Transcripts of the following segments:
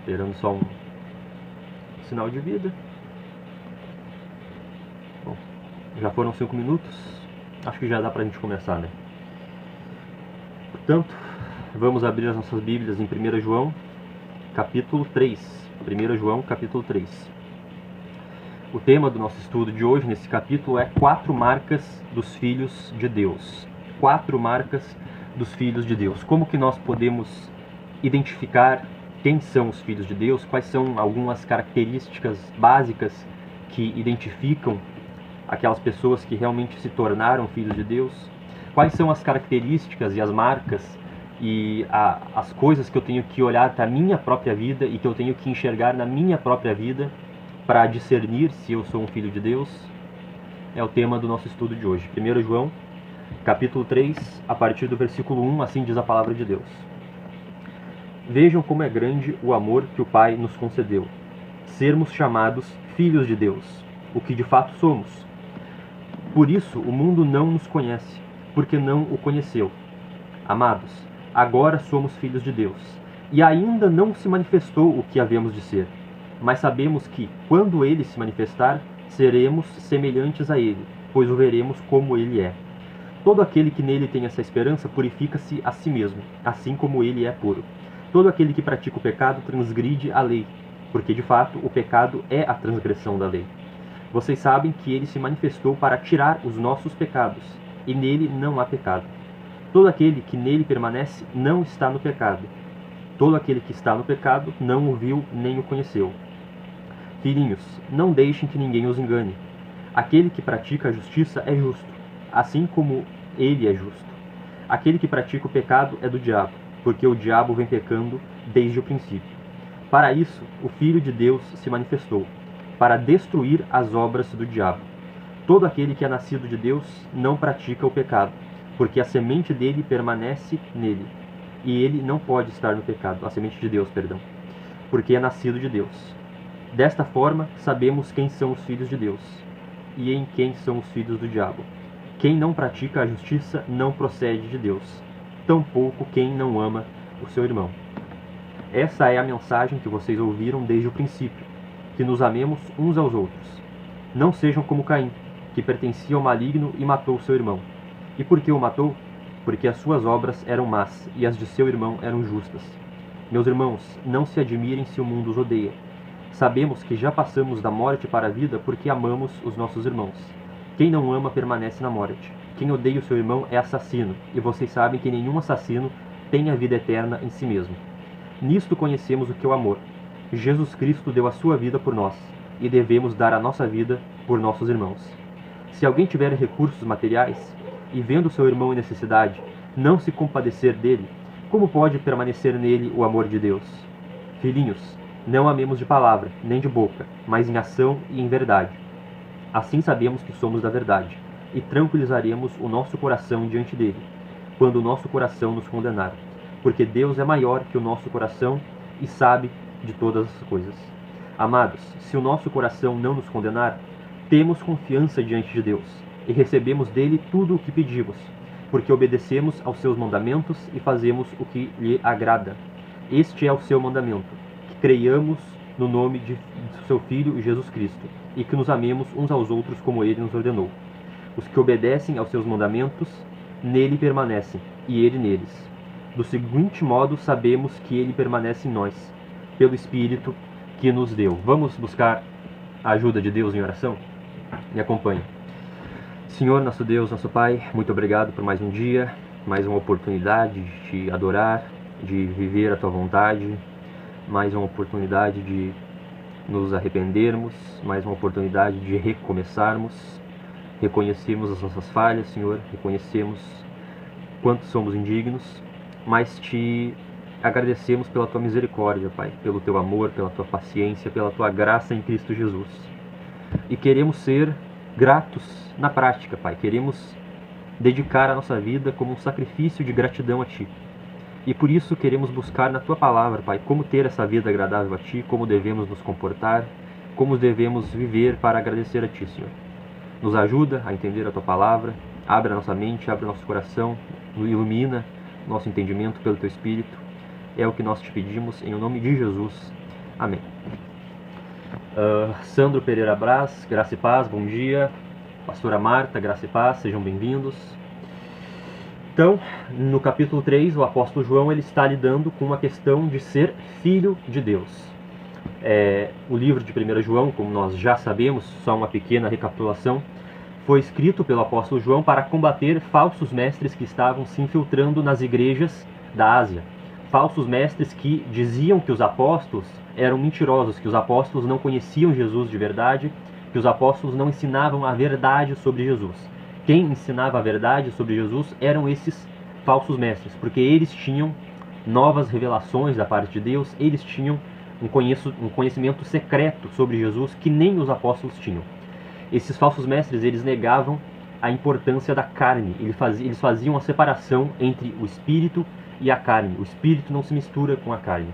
Esperando só um sinal de vida. Bom, já foram 5 minutos. Acho que já dá pra gente começar, né? Portanto, vamos abrir as nossas Bíblias em 1 João, capítulo 3. 1 João, capítulo 3. O tema do nosso estudo de hoje, nesse capítulo, é 4 marcas dos filhos de Deus. 4 marcas dos filhos de Deus. Como que nós podemos identificar quem são os filhos de Deus? Quais são algumas características básicas que identificam aquelas pessoas que realmente se tornaram filhos de Deus? Quais são as características e as marcas e as coisas que eu tenho que olhar para a minha própria vida e que eu tenho que enxergar na minha própria vida para discernir se eu sou um filho de Deus? É o tema do nosso estudo de hoje. 1 João, capítulo 3, a partir do versículo 1, assim diz a palavra de Deus. Vejam como é grande o amor que o Pai nos concedeu, sermos chamados filhos de Deus, o que de fato somos. Por isso o mundo não nos conhece, porque não o conheceu. Amados, agora somos filhos de Deus, e ainda não se manifestou o que havemos de ser. Mas sabemos que, quando Ele se manifestar, seremos semelhantes a Ele, pois o veremos como Ele é. Todo aquele que nele tem essa esperança purifica-se a si mesmo, assim como Ele é puro. Todo aquele que pratica o pecado transgride a lei, porque de fato o pecado é a transgressão da lei. Vocês sabem que Ele se manifestou para tirar os nossos pecados, e nele não há pecado. Todo aquele que nele permanece não está no pecado. Todo aquele que está no pecado não o viu nem o conheceu. Filhinhos, não deixem que ninguém os engane. Aquele que pratica a justiça é justo, assim como Ele é justo. Aquele que pratica o pecado é do diabo, porque o diabo vem pecando desde o princípio. Para isso, o Filho de Deus se manifestou, para destruir as obras do diabo. Todo aquele que é nascido de Deus não pratica o pecado, porque a semente dele permanece nele, e ele não pode estar no pecado, a semente de Deus, perdão, porque é nascido de Deus. Desta forma, sabemos quem são os filhos de Deus, e em quem são os filhos do diabo. Quem não pratica a justiça não procede de Deus, tampouco quem não ama o seu irmão. Essa é a mensagem que vocês ouviram desde o princípio, que nos amemos uns aos outros. Não sejam como Caim, que pertencia ao maligno e matou seu irmão. E por que o matou? Porque as suas obras eram más e as de seu irmão eram justas. Meus irmãos, não se admirem se o mundo os odeia. Sabemos que já passamos da morte para a vida porque amamos os nossos irmãos. Quem não ama permanece na morte. Quem odeia o seu irmão é assassino, e vocês sabem que nenhum assassino tem a vida eterna em si mesmo. Nisto conhecemos o que é o amor. Jesus Cristo deu a sua vida por nós, e devemos dar a nossa vida por nossos irmãos. Se alguém tiver recursos materiais, e vendo seu irmão em necessidade, não se compadecer dele, como pode permanecer nele o amor de Deus? Filhinhos, não amemos de palavra, nem de boca, mas em ação e em verdade. Assim sabemos que somos da verdade, e tranquilizaremos o nosso coração diante dele, quando o nosso coração nos condenar, porque Deus é maior que o nosso coração e sabe de todas as coisas. Amados, se o nosso coração não nos condenar, temos confiança diante de Deus, e recebemos dele tudo o que pedimos, porque obedecemos aos seus mandamentos e fazemos o que lhe agrada. Este é o seu mandamento, que creiamos no nome de seu Filho Jesus Cristo, e que nos amemos uns aos outros como ele nos ordenou. Os que obedecem aos seus mandamentos, nele permanecem, e ele neles. Do seguinte modo, sabemos que ele permanece em nós, pelo Espírito que nos deu. Vamos buscar a ajuda de Deus em oração? Me acompanhe. Senhor, nosso Deus, nosso Pai, muito obrigado por mais um dia, mais uma oportunidade de te adorar, de viver a tua vontade, mais uma oportunidade de nos arrependermos, mais uma oportunidade de recomeçarmos, reconhecermos as nossas falhas, Senhor, reconhecemos quanto somos indignos, mas te agradecemos pela tua misericórdia, Pai, pelo teu amor, pela tua paciência, pela tua graça em Cristo Jesus. E queremos ser gratos na prática, Pai, queremos dedicar a nossa vida como um sacrifício de gratidão a Ti. E por isso queremos buscar na Tua Palavra, Pai, como ter essa vida agradável a Ti, como devemos nos comportar, como devemos viver para agradecer a Ti, Senhor. Nos ajuda a entender a Tua Palavra, abre a nossa mente, abre o nosso coração, ilumina nosso entendimento pelo Teu Espírito. É o que nós te pedimos, em nome de Jesus. Amém. Sandro Pereira Braz, graça e paz, bom dia. Pastora Marta, graça e paz, sejam bem-vindos. Então, no capítulo 3, o apóstolo João ele está lidando com a questão de ser filho de Deus. O livro de 1 João, como nós já sabemos, só uma pequena recapitulação, foi escrito pelo apóstolo João para combater falsos mestres que estavam se infiltrando nas igrejas da Ásia. Falsos mestres que diziam que os apóstolos eram mentirosos, que os apóstolos não conheciam Jesus de verdade, que os apóstolos não ensinavam a verdade sobre Jesus. Quem ensinava a verdade sobre Jesus eram esses falsos mestres, porque eles tinham novas revelações da parte de Deus, eles tinham um conhecimento secreto sobre Jesus que nem os apóstolos tinham. Esses falsos mestres, eles negavam a importância da carne, eles faziam a separação entre o espírito e a carne. O espírito não se mistura com a carne.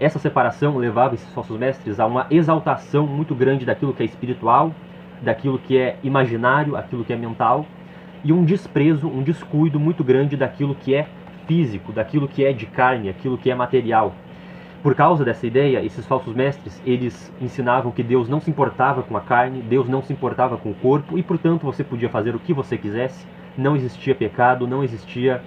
Essa separação levava esses falsos mestres a uma exaltação muito grande daquilo que é espiritual, daquilo que é imaginário, aquilo que é mental, e um desprezo, um descuido muito grande daquilo que é físico, daquilo que é de carne, aquilo que é material. Por causa dessa ideia, esses falsos mestres, eles ensinavam que Deus não se importava com a carne, Deus não se importava com o corpo, e portanto você podia fazer o que você quisesse, não existia pecado, não existia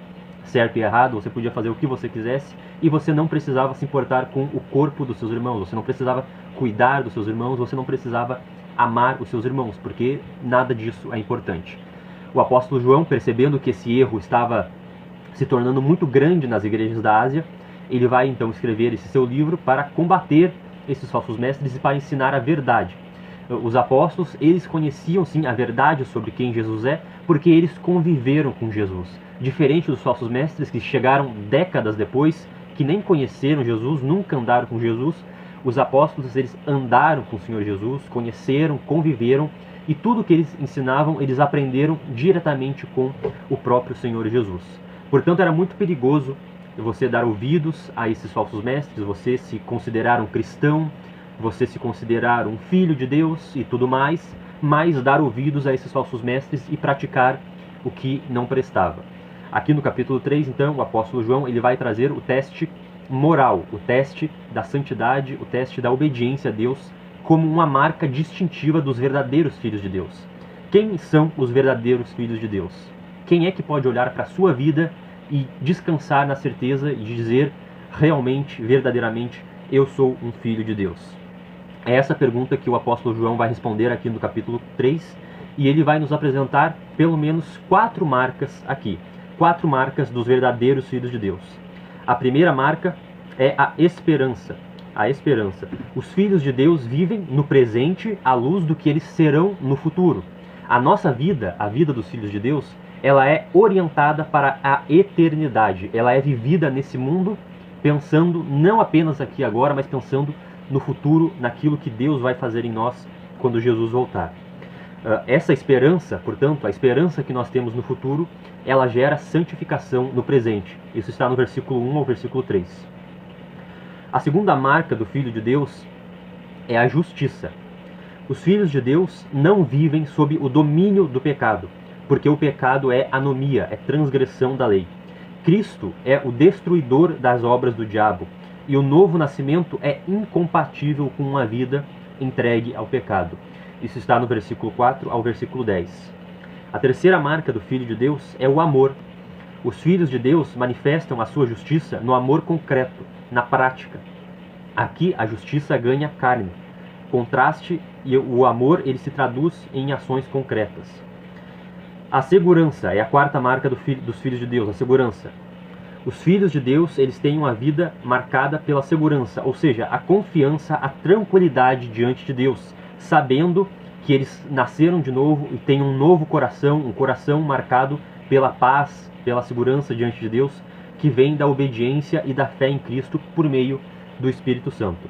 certo e errado, você podia fazer o que você quisesse, e você não precisava se importar com o corpo dos seus irmãos, você não precisava cuidar dos seus irmãos, você não precisava amar os seus irmãos, porque nada disso é importante. O apóstolo João, percebendo que esse erro estava se tornando muito grande nas igrejas da Ásia, ele vai então escrever esse seu livro para combater esses falsos mestres e para ensinar a verdade. Os apóstolos, eles conheciam sim a verdade sobre quem Jesus é, porque eles conviveram com Jesus. Diferente dos falsos mestres que chegaram décadas depois, que nem conheceram Jesus, nunca andaram com Jesus, os apóstolos, eles andaram com o Senhor Jesus, conheceram, conviveram, e tudo que eles ensinavam, eles aprenderam diretamente com o próprio Senhor Jesus. Portanto, era muito perigoso você dar ouvidos a esses falsos mestres, você se considerar um cristão, você se considerar um filho de Deus e tudo mais, mas dar ouvidos a esses falsos mestres e praticar o que não prestava. Aqui no capítulo 3, então, o apóstolo João ele vai trazer o teste moral, o teste da santidade, o teste da obediência a Deus, como uma marca distintiva dos verdadeiros filhos de Deus. Quem são os verdadeiros filhos de Deus? Quem é que pode olhar para a sua vida e descansar na certeza de dizer realmente, verdadeiramente, eu sou um filho de Deus? É essa pergunta que o apóstolo João vai responder aqui no capítulo 3, e ele vai nos apresentar pelo menos 4 marcas aqui. 4 marcas dos verdadeiros filhos de Deus. A primeira marca é a esperança. A esperança. Os filhos de Deus vivem no presente à luz do que eles serão no futuro. A nossa vida, a vida dos filhos de Deus, ela é orientada para a eternidade. Ela é vivida nesse mundo pensando não apenas aqui e agora, mas pensando no futuro, naquilo que Deus vai fazer em nós quando Jesus voltar. Essa esperança, portanto, a esperança que nós temos no futuro, ela gera santificação no presente. Isso está no versículo 1 ao versículo 3. A segunda marca do Filho de Deus é a justiça. Os filhos de Deus não vivem sob o domínio do pecado, porque o pecado é anomia, é transgressão da lei. Cristo é o destruidor das obras do diabo, e o novo nascimento é incompatível com uma vida entregue ao pecado. Isso está no versículo 4 ao versículo 10. A terceira marca do Filho de Deus é o amor. Os filhos de Deus manifestam a sua justiça no amor concreto, na prática. Aqui a justiça ganha carne. Contraste e o amor ele se traduz em ações concretas. A segurança é a quarta marca dos filhos de Deus, a segurança. Os filhos de Deus, eles têm uma vida marcada pela segurança, ou seja, a confiança, a tranquilidade diante de Deus, sabendo que eles nasceram de novo e têm um novo coração, um coração marcado pela paz, pela segurança diante de Deus, que vem da obediência e da fé em Cristo por meio do Espírito Santo.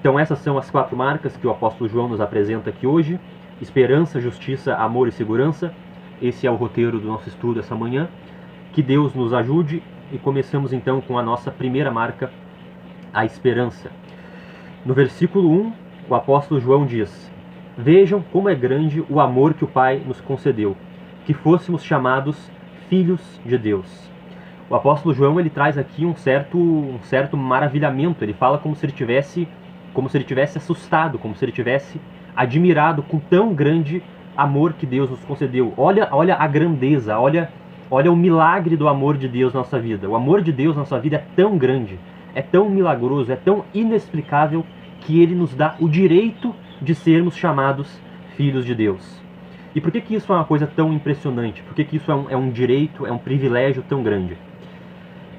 Então essas são as 4 marcas que o apóstolo João nos apresenta aqui hoje: esperança, justiça, amor e segurança. Esse é o roteiro do nosso estudo essa manhã. Que Deus nos ajude, e começamos então com a nossa primeira marca, a esperança. No versículo 1, o apóstolo João diz: vejam como é grande o amor que o Pai nos concedeu, que fôssemos chamados filhos de Deus. O apóstolo João ele traz aqui um certo maravilhamento. Ele fala como se ele estivesse como se ele tivesse assustado, como se ele tivesse admirado com tão grande amor que Deus nos concedeu. Olha a grandeza, olha o milagre do amor de Deus na nossa vida. O amor de Deus na nossa vida é tão grande, é tão milagroso, é tão inexplicável, que ele nos dá o direito de sermos chamados filhos de Deus. E por que isso é uma coisa tão impressionante? Por que isso é um direito, é um privilégio tão grande?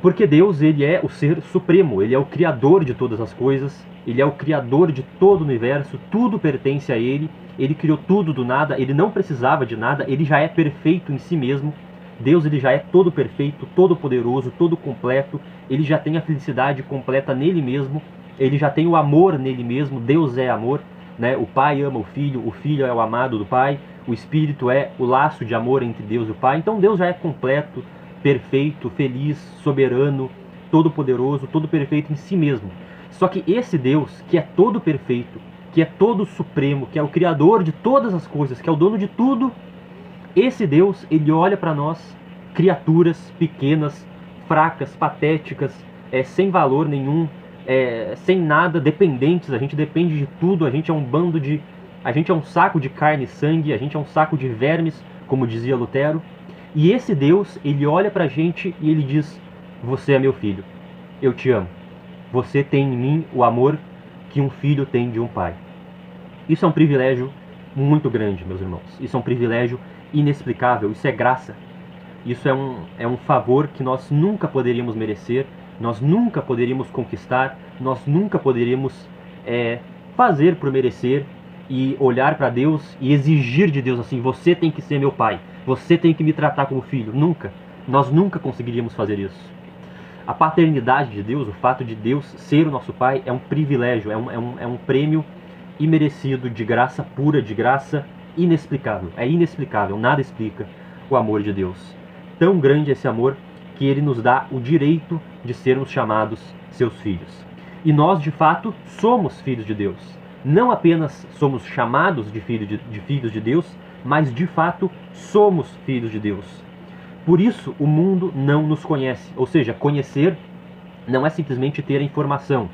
Porque Deus, ele é o ser supremo, ele é o criador de todas as coisas, ele é o criador de todo o universo, tudo pertence a ele criou tudo do nada, ele não precisava de nada, ele já é perfeito em si mesmo. Deus, ele já é todo perfeito, todo poderoso, todo completo, ele já tem a felicidade completa nele mesmo, ele já tem o amor nele mesmo, Deus é amor, né? O Pai ama o Filho é o amado do Pai, o Espírito é o laço de amor entre Deus e o Pai. Então Deus já é completo, perfeito, feliz, soberano, todo-poderoso, todo perfeito em si mesmo. Só que esse Deus, que é todo perfeito, que é todo supremo, que é o criador de todas as coisas, que é o dono de tudo, esse Deus, ele olha para nós, criaturas pequenas, fracas, patéticas, sem valor nenhum, sem nada, dependentes, a gente depende de tudo, a gente é um saco de carne e sangue, a gente é um saco de vermes, como dizia Lutero. E esse Deus, ele olha pra gente e ele diz: você é meu filho, eu te amo. Você tem em mim o amor que um filho tem de um pai. Isso é um privilégio muito grande, meus irmãos. Isso é um privilégio inexplicável, isso é graça. Isso é um favor que nós nunca poderíamos merecer, nós nunca poderíamos conquistar, nós nunca poderíamos fazer por merecer e olhar para Deus e exigir de Deus assim: você tem que ser meu pai, você tem que me tratar como filho. Nunca. Nós nunca conseguiríamos fazer isso. A paternidade de Deus, o fato de Deus ser o nosso pai, é um privilégio, é um prêmio imerecido de graça pura, de graça inexplicável. É inexplicável, nada explica o amor de Deus. Tão grande esse amor que ele nos dá o direito de sermos chamados seus filhos. E nós, de fato, somos filhos de Deus. Não apenas somos chamados de filhos de Deus, mas de fato somos filhos de Deus. Por isso o mundo não nos conhece. Ou seja, conhecer não é simplesmente ter a informação.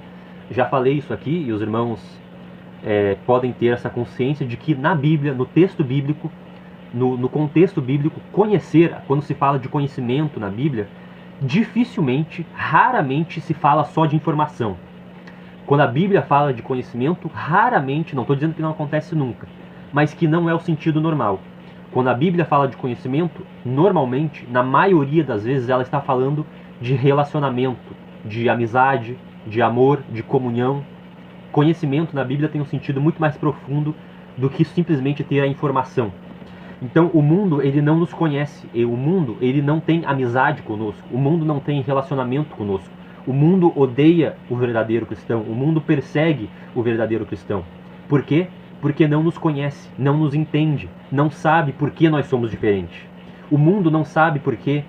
Já falei isso aqui e os irmãos podem ter essa consciência de que na Bíblia, no texto bíblico, no contexto bíblico, conhecer, quando se fala de conhecimento na Bíblia, dificilmente, raramente se fala só de informação. Quando a Bíblia fala de conhecimento, raramente, não estou dizendo que não acontece nunca, mas que não é o sentido normal. Quando a Bíblia fala de conhecimento, normalmente, na maioria das vezes, ela está falando de relacionamento, de amizade, de amor, de comunhão. Conhecimento na Bíblia tem um sentido muito mais profundo do que simplesmente ter a informação. Então o mundo, ele não nos conhece, e o mundo, ele não tem amizade conosco, o mundo não tem relacionamento conosco. O mundo odeia o verdadeiro cristão, o mundo persegue o verdadeiro cristão. Por quê? Porque não nos conhece, não nos entende, não sabe por que nós somos diferentes. O mundo não sabe por que,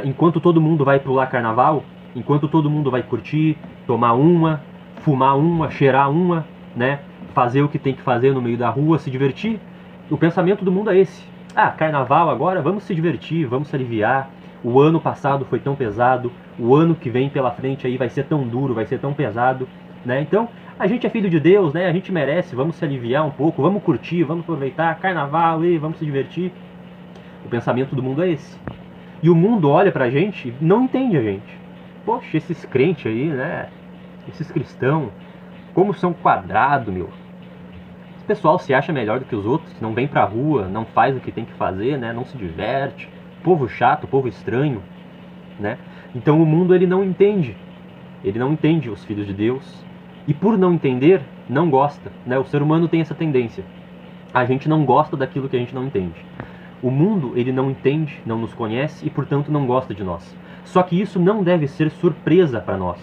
enquanto todo mundo vai pular carnaval, enquanto todo mundo vai curtir, tomar uma, fumar uma, cheirar uma, né, fazer o que tem que fazer no meio da rua, se divertir, o pensamento do mundo é esse. Ah, carnaval agora, vamos se divertir, vamos se aliviar. O ano passado foi tão pesado, o ano que vem pela frente aí vai ser tão duro, vai ser tão pesado, né? Então, a gente é filho de Deus, né? A gente merece, vamos se aliviar um pouco, vamos curtir, vamos aproveitar, carnaval, e vamos se divertir. O pensamento do mundo é esse. E o mundo olha pra gente e não entende a gente. Poxa, esses crentes aí, né? Esses cristãos, como são quadrados, meu. Esse pessoal se acha melhor do que os outros, não vem pra rua, não faz o que tem que fazer, né? Não se diverte. Povo chato, povo estranho, né? Então o mundo, ele não entende. Ele não entende os filhos de Deus. E por não entender, não gosta, né? O ser humano tem essa tendência. A gente não gosta daquilo que a gente não entende. O mundo, ele não entende, não nos conhece e, portanto, não gosta de nós. Só que isso não deve ser surpresa para nós.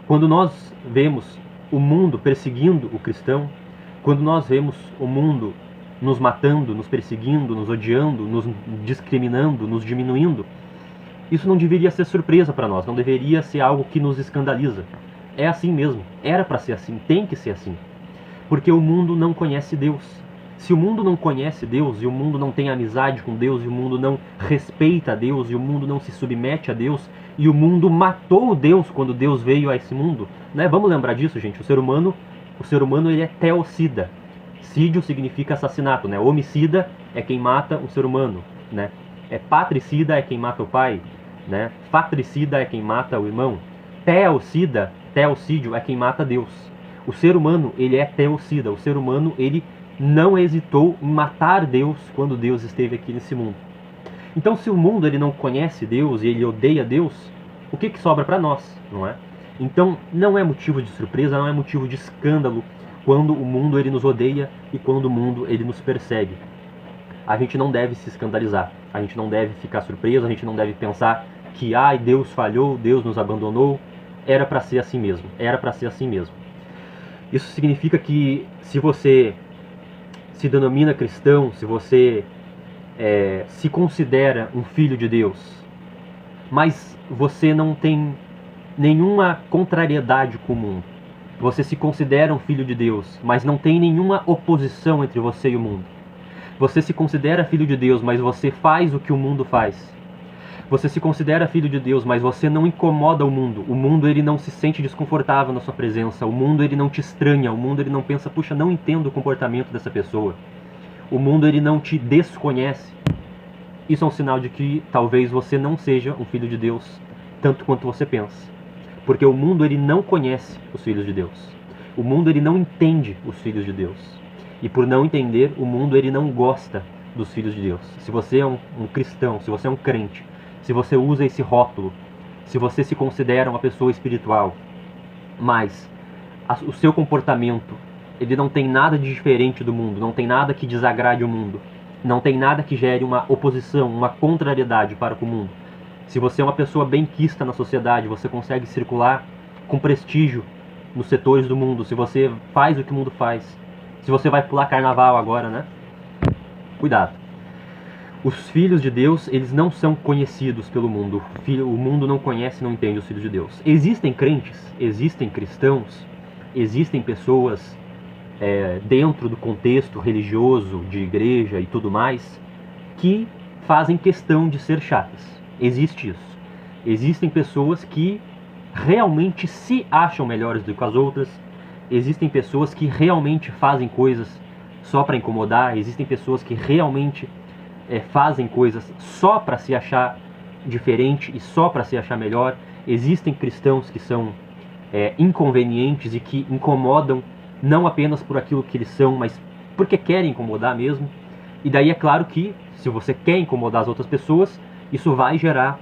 Quando nós vemos o mundo perseguindo o cristão, quando nós vemos o mundo nos matando, nos perseguindo, nos odiando, nos discriminando, nos diminuindo, isso não deveria ser surpresa para nós, não deveria ser algo que nos escandaliza. É assim mesmo, era para ser assim, tem que ser assim. Porque o mundo não conhece Deus. Se o mundo não conhece Deus, e o mundo não tem amizade com Deus, e o mundo não respeita a Deus, e o mundo não se submete a Deus, e o mundo matou Deus quando Deus veio a esse mundo, né? Vamos lembrar disso, gente. O ser humano O ser humano ele é teocida. Sídio significa assassinato, né? Homicida é quem mata um ser humano, né? Patricida é quem mata o pai, né? Fratricida é quem mata o irmão. Teocídio é quem mata Deus. O ser humano ele é teocida. O ser humano ele não hesitou em matar Deus quando Deus esteve aqui nesse mundo. Então, se o mundo ele não conhece Deus e ele odeia Deus, o que sobra para nós, não é? Então, não é motivo de surpresa, não é motivo de escândalo quando o mundo ele nos odeia e quando o mundo ele nos persegue. A gente não deve se escandalizar, a gente não deve ficar surpreso, a gente não deve pensar que Deus falhou, Deus nos abandonou. Era para ser assim mesmo, era para ser assim mesmo. Isso significa que se você se denomina cristão, se você se considera um filho de Deus, mas você não tem nenhuma contrariedade com o mundo, você se considera um filho de Deus, mas não tem nenhuma oposição entre você e o mundo, você se considera filho de Deus, mas você faz o que o mundo faz, você se considera filho de Deus, mas você não incomoda o mundo ele não se sente desconfortável na sua presença, o mundo ele não te estranha, o mundo ele não pensa, puxa, não entendo o comportamento dessa pessoa, o mundo ele não te desconhece. Isso é um sinal de que talvez você não seja um filho de Deus tanto quanto você pensa. Porque o mundo ele não conhece os filhos de Deus. O mundo ele não entende os filhos de Deus. E por não entender, o mundo ele não gosta dos filhos de Deus. Se você é um cristão, se você é um crente, se você usa esse rótulo, se você se considera uma pessoa espiritual, mas o seu comportamento ele não tem nada de diferente do mundo, não tem nada que desagrade o mundo, não tem nada que gere uma oposição, uma contrariedade para com o mundo. Se você é uma pessoa benquista na sociedade, você consegue circular com prestígio nos setores do mundo, se você faz o que o mundo faz, se você vai pular carnaval agora, né? Cuidado. Os filhos de Deus, eles não são conhecidos pelo mundo. O mundo não conhece, não entende os filhos de Deus. Existem crentes, existem cristãos, existem pessoas dentro do contexto religioso, de igreja e tudo mais, que fazem questão de ser chatas. Existe isso. Existem pessoas que realmente se acham melhores do que as outras. Existem pessoas que realmente fazem coisas só para incomodar. Existem pessoas que realmente fazem coisas só para se achar diferente e só para se achar melhor. Existem cristãos que são inconvenientes e que incomodam não apenas por aquilo que eles são, mas porque querem incomodar mesmo. E daí é claro que, se você quer incomodar as outras pessoas, isso vai gerar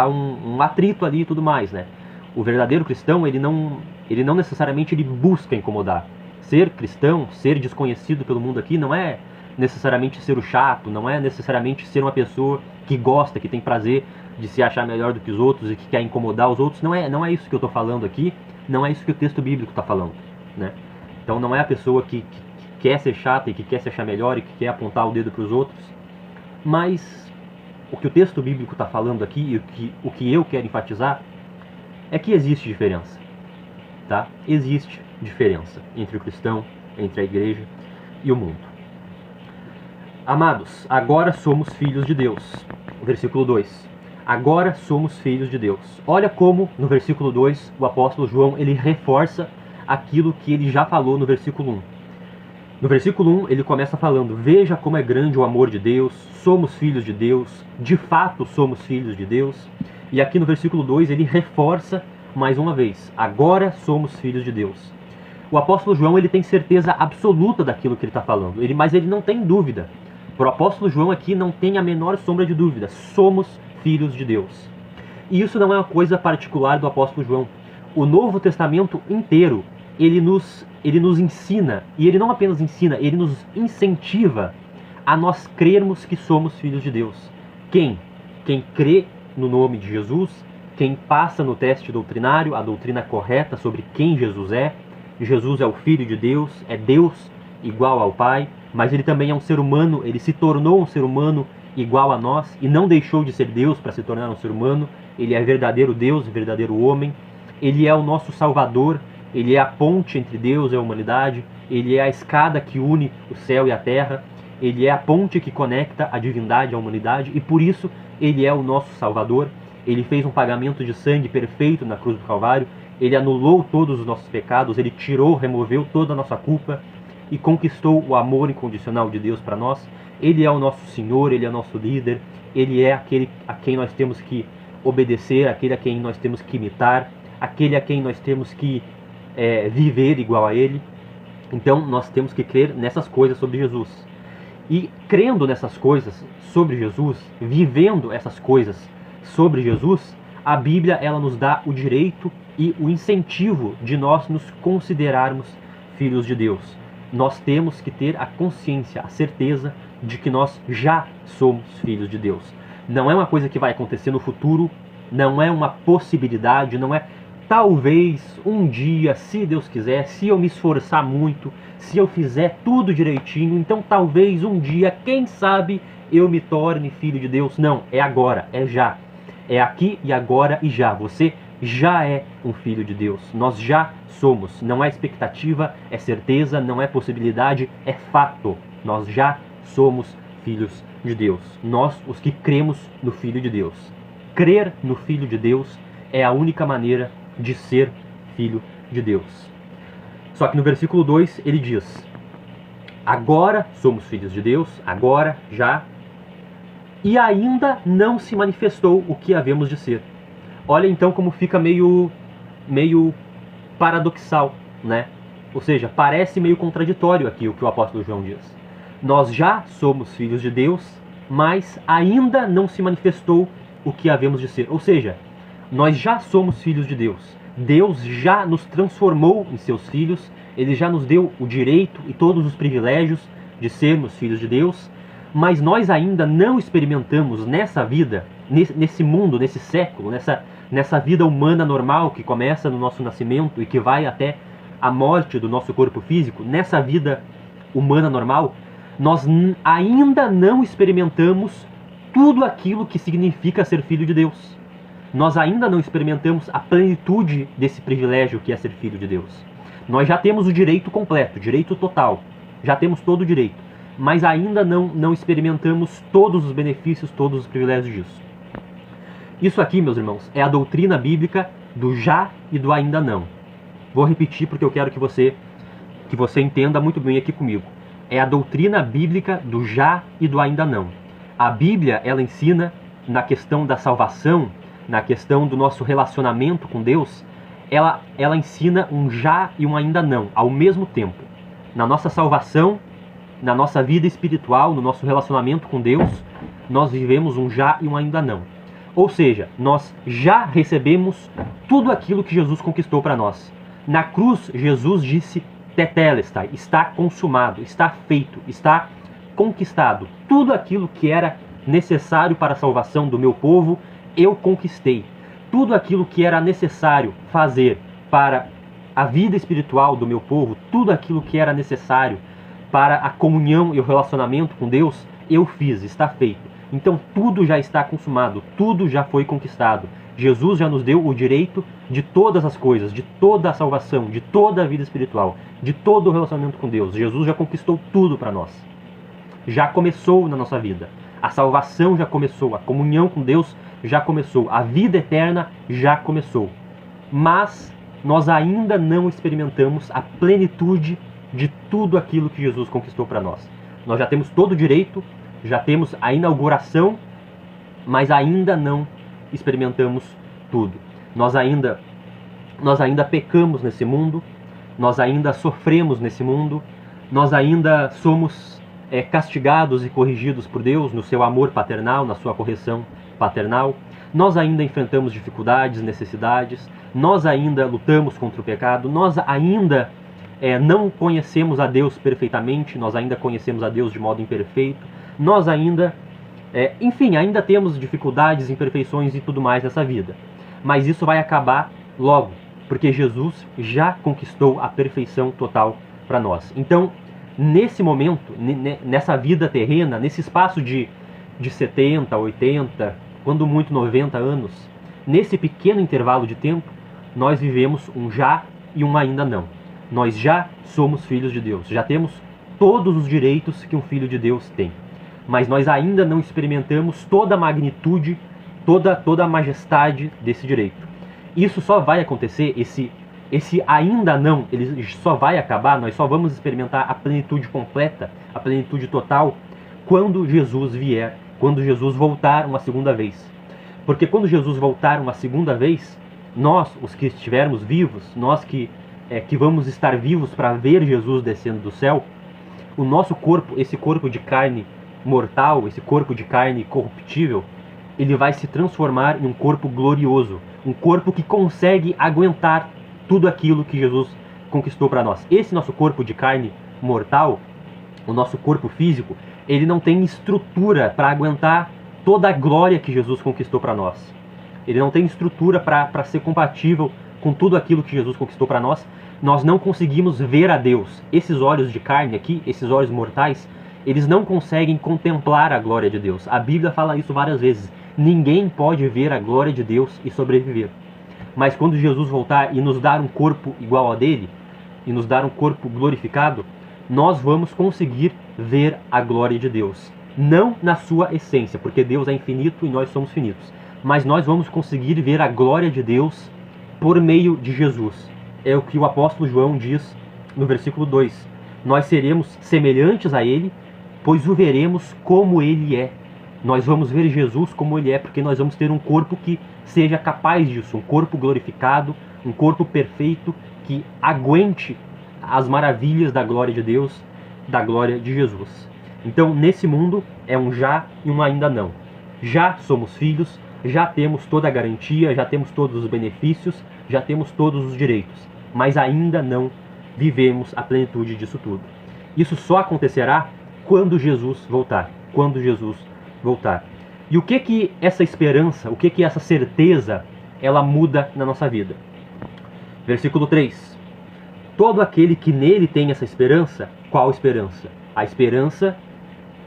um atrito ali e tudo mais, né? O verdadeiro cristão, ele não necessariamente ele busca incomodar. Ser cristão, ser desconhecido pelo mundo aqui, não é necessariamente ser o chato, não é necessariamente ser uma pessoa que gosta, que tem prazer de se achar melhor do que os outros e que quer incomodar os outros. Não é isso que eu estou falando aqui. Não é isso que o texto bíblico está falando, né? Então não é a pessoa que quer ser chata e que quer se achar melhor e que quer apontar o dedo para os outros. Mas o que o texto bíblico está falando aqui e o que eu quero enfatizar é que existe diferença, tá? Existe diferença entre o cristão, entre a igreja e o mundo. Amados, agora somos filhos de Deus. Versículo 2. Agora somos filhos de Deus. Olha como no versículo 2 o apóstolo João ele reforça aquilo que ele já falou no versículo 1. No versículo 1 ele começa falando: veja como é grande o amor de Deus, somos filhos de Deus, de fato somos filhos de Deus. E aqui no versículo 2 ele reforça mais uma vez: agora somos filhos de Deus. O apóstolo João ele tem certeza absoluta daquilo que ele está falando, mas ele não tem dúvida. Para o apóstolo João aqui não tem a menor sombra de dúvida: somos filhos de Deus. E isso não é uma coisa particular do apóstolo João. O Novo Testamento inteiro, ele nos ensina, e ele não apenas ensina, ele nos incentiva a nós crermos que somos filhos de Deus. Quem? Quem crê no nome de Jesus, quem passa no teste doutrinário, a doutrina correta sobre quem Jesus é. Jesus é o Filho de Deus, é Deus igual ao Pai, mas ele também é um ser humano, ele se tornou um ser humano igual a nós e não deixou de ser Deus para se tornar um ser humano. Ele é verdadeiro Deus, verdadeiro homem. Ele é o nosso Salvador, ele é a ponte entre Deus e a humanidade, ele é a escada que une o céu e a terra, ele é a ponte que conecta a divindade à humanidade e por isso ele é o nosso Salvador. Ele fez um pagamento de sangue perfeito na cruz do Calvário, Ele anulou todos os nossos pecados, Ele tirou, removeu toda a nossa culpa e conquistou o amor incondicional de Deus para nós. Ele é o nosso Senhor, Ele é o nosso líder, Ele é aquele a quem nós temos que obedecer, aquele a quem nós temos que imitar, aquele a quem nós temos que viver igual a Ele. Então nós temos que crer nessas coisas sobre Jesus. E crendo nessas coisas sobre Jesus, vivendo essas coisas sobre Jesus, a Bíblia ela nos dá o direito e o incentivo de nós nos considerarmos filhos de Deus. Nós temos que ter a consciência, a certeza de que nós já somos filhos de Deus. Não é uma coisa que vai acontecer no futuro, não é uma possibilidade, não é talvez um dia, se Deus quiser, se eu me esforçar muito, se eu fizer tudo direitinho, então talvez um dia, quem sabe, eu me torne filho de Deus. Não, é agora, é já. É aqui e agora e já. Você já é um filho de Deus. Nós já somos. Não é expectativa, é certeza, não é possibilidade, é fato. Nós já somos filhos de Deus. Nós, os que cremos no Filho de Deus. Crer no Filho de Deus é a única maneira de ser filho de Deus. Só que no versículo 2 ele diz: agora somos filhos de Deus, agora, já, e ainda não se manifestou o que havemos de ser. Olha então como fica meio paradoxal, né? Ou seja, parece meio contraditório aqui o que o apóstolo João diz. Nós já somos filhos de Deus, mas ainda não se manifestou o que havemos de ser. Ou seja, nós já somos filhos de Deus. Deus já nos transformou em seus filhos. Ele já nos deu o direito e todos os privilégios de sermos filhos de Deus. Mas nós ainda não experimentamos nessa vida, nesse mundo, nesse século, nessa vida humana normal que começa no nosso nascimento e que vai até a morte do nosso corpo físico. Nessa vida humana normal, nós ainda não experimentamos tudo aquilo que significa ser filho de Deus. Nós ainda não experimentamos a plenitude desse privilégio que é ser filho de Deus. Nós já temos o direito completo, o direito total. Já temos todo o direito. Mas ainda não experimentamos todos os benefícios, todos os privilégios disso. Isso aqui, meus irmãos, é a doutrina bíblica do já e do ainda não. Vou repetir porque eu quero que você entenda muito bem aqui comigo. É a doutrina bíblica do já e do ainda não. A Bíblia, ela ensina na questão da salvação, na questão do nosso relacionamento com Deus, ela ensina um já e um ainda não, ao mesmo tempo. Na nossa salvação, na nossa vida espiritual, no nosso relacionamento com Deus, nós vivemos um já e um ainda não. Ou seja, nós já recebemos tudo aquilo que Jesus conquistou para nós. Na cruz, Jesus disse tetelestai, está consumado, está feito, está conquistado. Tudo aquilo que era necessário para a salvação do meu povo, eu conquistei. Tudo aquilo que era necessário fazer para a vida espiritual do meu povo, tudo aquilo que era necessário para a comunhão e o relacionamento com Deus, eu fiz, está feito. Então tudo já está consumado, tudo já foi conquistado. Jesus já nos deu o direito de todas as coisas, de toda a salvação, de toda a vida espiritual, de todo o relacionamento com Deus. Jesus já conquistou tudo para nós. Já começou na nossa vida. A salvação já começou, a comunhão com Deus já começou, a vida eterna já começou. Mas nós ainda não experimentamos a plenitude de tudo aquilo que Jesus conquistou para nós. Nós já temos todo o direito, já temos a inauguração, mas ainda não experimentamos tudo. Nós ainda pecamos nesse mundo, nós ainda sofremos nesse mundo, nós ainda somos castigados e corrigidos por Deus no seu amor paternal, na sua correção paternal. Nós ainda enfrentamos dificuldades, necessidades, nós ainda lutamos contra o pecado, nós ainda não conhecemos a Deus perfeitamente, nós ainda conhecemos a Deus de modo imperfeito, nós ainda, ainda temos dificuldades, imperfeições e tudo mais nessa vida. Mas isso vai acabar logo, porque Jesus já conquistou a perfeição total para nós. Então, nesse momento, nessa vida terrena, nesse espaço de 70, 80, quando muito 90 anos, nesse pequeno intervalo de tempo, nós vivemos um já e um ainda não. Nós já somos filhos de Deus, já temos todos os direitos que um filho de Deus tem. Mas nós ainda não experimentamos toda a magnitude, toda a majestade desse direito. Isso só vai acontecer, esse ainda não, ele só vai acabar, nós só vamos experimentar a plenitude completa, a plenitude total, quando Jesus vier, quando Jesus voltar uma segunda vez. Porque quando Jesus voltar uma segunda vez, nós, os que estivermos vivos, nós que vamos estar vivos para ver Jesus descendo do céu, o nosso corpo, esse corpo de carne mortal, esse corpo de carne corruptível, ele vai se transformar em um corpo glorioso, um corpo que consegue aguentar tudo aquilo que Jesus conquistou para nós. Esse nosso corpo de carne mortal, o nosso corpo físico, ele não tem estrutura para aguentar toda a glória que Jesus conquistou para nós. Ele não tem estrutura para ser compatível com tudo aquilo que Jesus conquistou para nós. Nós não conseguimos ver a Deus. Esses olhos de carne aqui, esses olhos mortais, eles não conseguem contemplar a glória de Deus. A Bíblia fala isso várias vezes. Ninguém pode ver a glória de Deus e sobreviver. Mas quando Jesus voltar e nos dar um corpo igual ao dele, e nos dar um corpo glorificado, nós vamos conseguir ver a glória de Deus. Não na sua essência, porque Deus é infinito e nós somos finitos. Mas nós vamos conseguir ver a glória de Deus por meio de Jesus. É o que o apóstolo João diz no versículo 2. Nós seremos semelhantes a ele, pois o veremos como ele é. Nós vamos ver Jesus como ele é, porque nós vamos ter um corpo que seja capaz disso, um corpo glorificado, um corpo perfeito, que aguente as maravilhas da glória de Deus, da glória de Jesus. Então, nesse mundo, é um já e um ainda não. Já somos filhos, já temos toda a garantia, já temos todos os benefícios, já temos todos os direitos, mas ainda não vivemos a plenitude disso tudo. Isso só acontecerá quando Jesus voltar, quando Jesus voltar. E o que essa esperança, o que essa certeza, ela muda na nossa vida? Versículo 3. Todo aquele que nele tem essa esperança, qual esperança? A esperança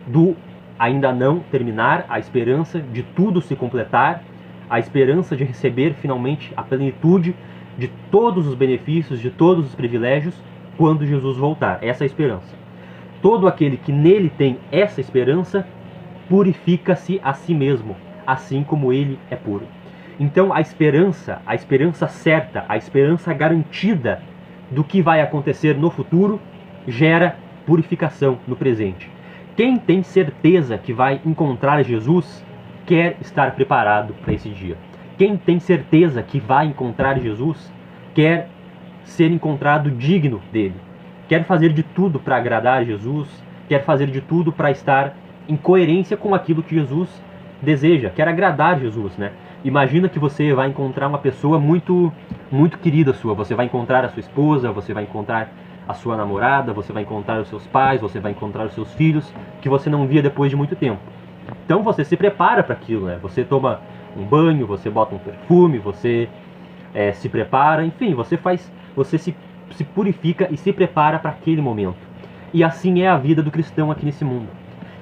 do ainda não terminar, a esperança de tudo se completar, a esperança de receber finalmente a plenitude de todos os benefícios, de todos os privilégios, quando Jesus voltar. Essa é a esperança. Todo aquele que nele tem essa esperança, purifica-se a si mesmo, assim como ele é puro. Então a esperança certa, a esperança garantida do que vai acontecer no futuro, gera purificação no presente. Quem tem certeza que vai encontrar Jesus, quer estar preparado para esse dia. Quem tem certeza que vai encontrar Jesus, quer ser encontrado digno dele. Quer fazer de tudo para agradar Jesus, quer fazer de tudo para estar em coerência com aquilo que Jesus deseja, quer agradar Jesus, né? Imagina que você vai encontrar uma pessoa muito querida sua, você vai encontrar a sua esposa, você vai encontrar a sua namorada, você vai encontrar os seus pais, você vai encontrar os seus filhos, que você não via depois de muito tempo. Então você se prepara para aquilo, né? Você toma um banho, você bota um perfume, você se prepara, enfim, você se purifica e se prepara para aquele momento. E assim é a vida do cristão aqui nesse mundo.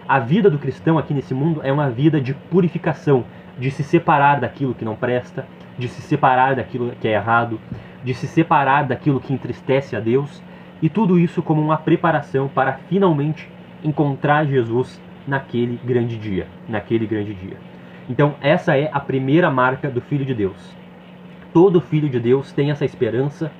A vida do cristão aqui nesse mundo é uma vida de purificação, de se separar daquilo que não presta, de se separar daquilo que é errado, de se separar daquilo que entristece a Deus, e tudo isso como uma preparação para finalmente encontrar Jesus naquele grande dia, Então essa é a primeira marca do Filho de Deus. Todo Filho de Deus tem essa esperança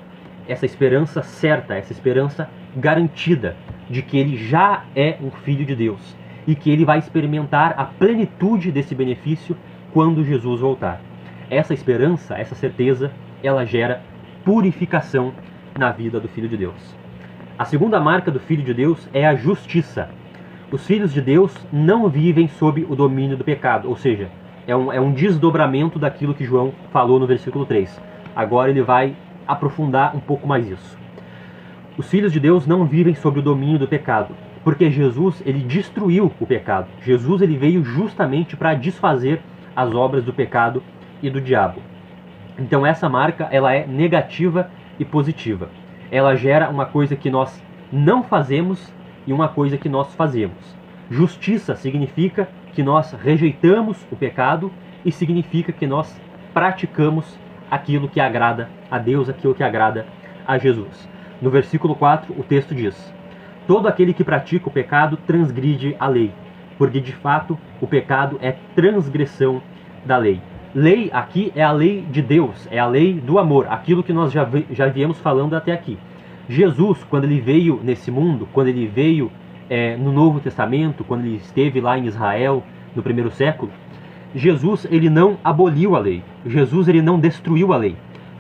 certa, essa esperança garantida de que ele já é um Filho de Deus e que ele vai experimentar a plenitude desse benefício quando Jesus voltar. Essa esperança, essa certeza, ela gera purificação na vida do Filho de Deus. A segunda marca do Filho de Deus é a justiça. Os filhos de Deus não vivem sob o domínio do pecado, ou seja, é um desdobramento daquilo que João falou no versículo 3. Agora ele vai aprofundar um pouco mais isso. Os filhos de Deus não vivem sob o domínio do pecado, porque Jesus ele destruiu o pecado. Jesus ele veio justamente para desfazer as obras do pecado e do diabo. Então essa marca ela é negativa e positiva. Ela gera uma coisa que nós não fazemos e uma coisa que nós fazemos. Justiça significa que nós rejeitamos o pecado e significa que nós praticamos aquilo que agrada a Deus, aquilo que agrada a Jesus. No versículo 4, o texto diz: todo aquele que pratica o pecado transgride a lei, porque de fato o pecado é transgressão da lei. Lei aqui é a lei de Deus, é a lei do amor, aquilo que nós já viemos falando até aqui. Jesus, quando ele veio nesse mundo, quando ele veio no Novo Testamento, quando ele esteve lá em Israel, no primeiro século, Jesus, ele não aboliu a lei. Jesus, ele não destruiu a lei.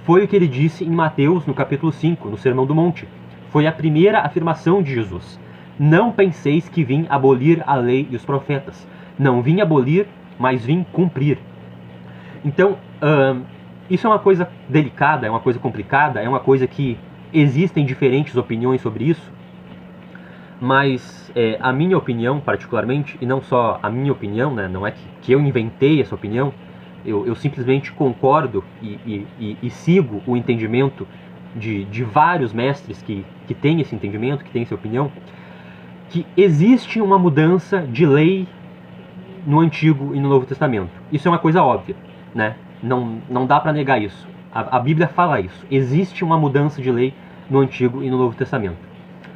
Foi o que ele disse em Mateus, no capítulo 5, no Sermão do Monte. Foi a primeira afirmação de Jesus. Não penseis que vim abolir a lei e os profetas. Não vim abolir, mas vim cumprir. Então, isso é uma coisa delicada, é uma coisa complicada, é uma coisa que existem diferentes opiniões sobre isso, mas a minha opinião, particularmente, e não só a minha opinião, né, não é que eu inventei essa opinião, eu simplesmente concordo e sigo o entendimento de vários mestres que têm esse entendimento, que têm essa opinião, que existe uma mudança de lei no Antigo e no Novo Testamento. Isso é uma coisa óbvia, né? Não dá para negar isso. A Bíblia fala isso. Existe uma mudança de lei no Antigo e no Novo Testamento.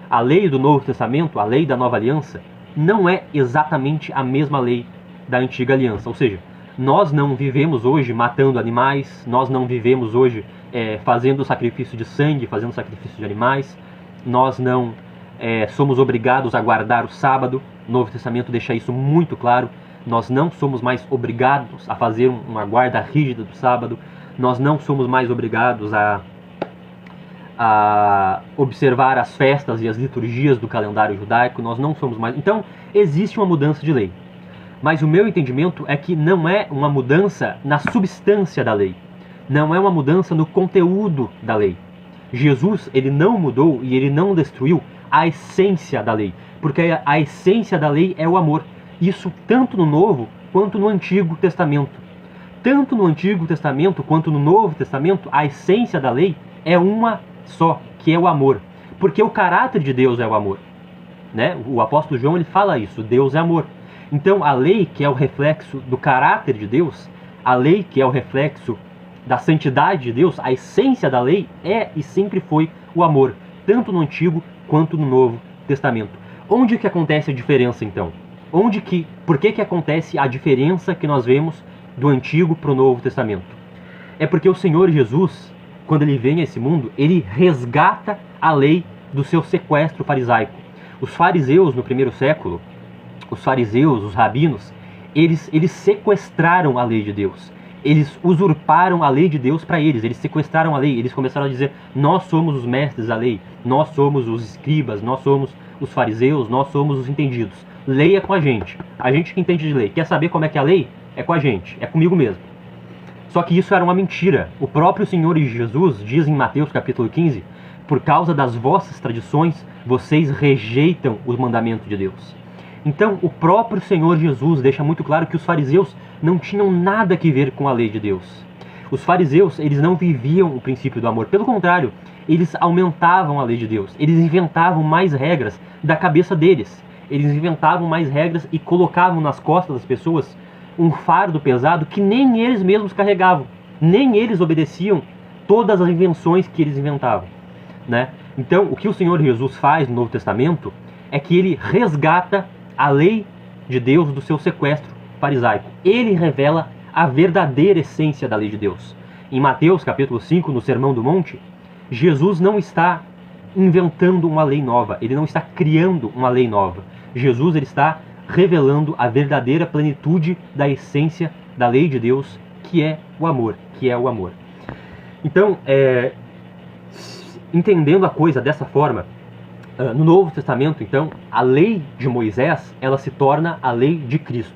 A lei do Novo Testamento, a lei da Nova Aliança, não é exatamente a mesma lei da Antiga Aliança. Ou seja, nós não vivemos hoje matando animais, nós não vivemos hoje fazendo sacrifício de sangue, fazendo sacrifício de animais, nós não somos obrigados a guardar o sábado. O Novo Testamento deixa isso muito claro. Nós não somos mais obrigados a fazer uma guarda rígida do sábado. Nós não somos mais obrigados a observar as festas e as liturgias do calendário judaico. Nós não somos mais... Então, existe uma mudança de lei. Mas o meu entendimento é que não é uma mudança na substância da lei. Não é uma mudança no conteúdo da lei. Jesus, ele não mudou e ele não destruiu a essência da lei. Porque a essência da lei é o amor. Isso tanto no Novo quanto no Antigo Testamento. Tanto no Antigo Testamento quanto no Novo Testamento, a essência da lei é uma só, que é o amor. Porque o caráter de Deus é o amor, né? O apóstolo João, ele fala isso, Deus é amor. Então a lei, que é o reflexo do caráter de Deus, a lei que é o reflexo da santidade de Deus, a essência da lei é e sempre foi o amor, tanto no Antigo quanto no Novo Testamento. Onde que acontece a diferença então? Por que acontece a diferença que nós vemos do Antigo para o Novo Testamento? É porque o Senhor Jesus, quando ele vem a esse mundo, ele resgata a lei do seu sequestro farisaico. Os fariseus no primeiro século, os fariseus, os rabinos, eles sequestraram a lei de Deus. Eles usurparam a lei de Deus para eles sequestraram a lei, eles começaram a dizer: nós somos os mestres da lei, nós somos os escribas, nós somos os fariseus, nós somos os entendidos. Lei é com a gente que entende de lei. Quer saber como é que é a lei? É com a gente, é comigo mesmo. Só que isso era uma mentira. O próprio Senhor Jesus diz em Mateus capítulo 15: por causa das vossas tradições, vocês rejeitam os mandamentos de Deus. Então, o próprio Senhor Jesus deixa muito claro que os fariseus não tinham nada a ver com a lei de Deus. Os fariseus, eles não viviam o princípio do amor. Pelo contrário, eles aumentavam a lei de Deus. Eles inventavam mais regras da cabeça deles. Eles inventavam mais regras e colocavam nas costas das pessoas um fardo pesado que nem eles mesmos carregavam. Nem eles obedeciam todas as invenções que eles inventavam, né? Então, o que o Senhor Jesus faz no Novo Testamento é que ele resgata a lei de Deus do seu sequestro farisaico. Ele revela a verdadeira essência da lei de Deus. Em Mateus capítulo 5, no Sermão do Monte, Jesus não está inventando uma lei nova, ele não está criando uma lei nova. Jesus, ele está revelando a verdadeira plenitude da essência da lei de Deus, que é o amor, Então, entendendo a coisa dessa forma, no Novo Testamento, então, a lei de Moisés, ela se torna a lei de Cristo,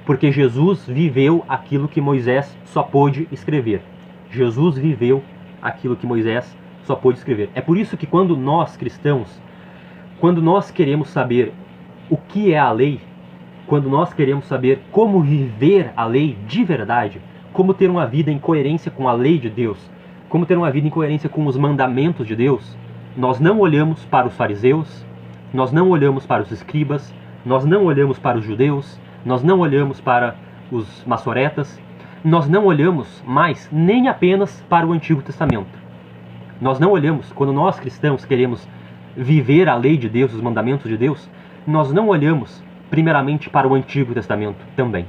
porque Jesus viveu aquilo que Moisés só pôde escrever. Jesus viveu aquilo que Moisés só pôde escrever. É por isso que quando nós cristãos, quando nós queremos saber o que é a lei, quando nós queremos saber como viver a lei de verdade, como ter uma vida em coerência com a lei de Deus, como ter uma vida em coerência com os mandamentos de Deus, nós não olhamos para os fariseus, nós não olhamos para os escribas, nós não olhamos para os judeus, nós não olhamos para os maçoretas, nós não olhamos mais nem apenas para o Antigo Testamento. Nós não olhamos, quando nós cristãos queremos viver a lei de Deus, os mandamentos de Deus, nós não olhamos primeiramente para o Antigo Testamento também.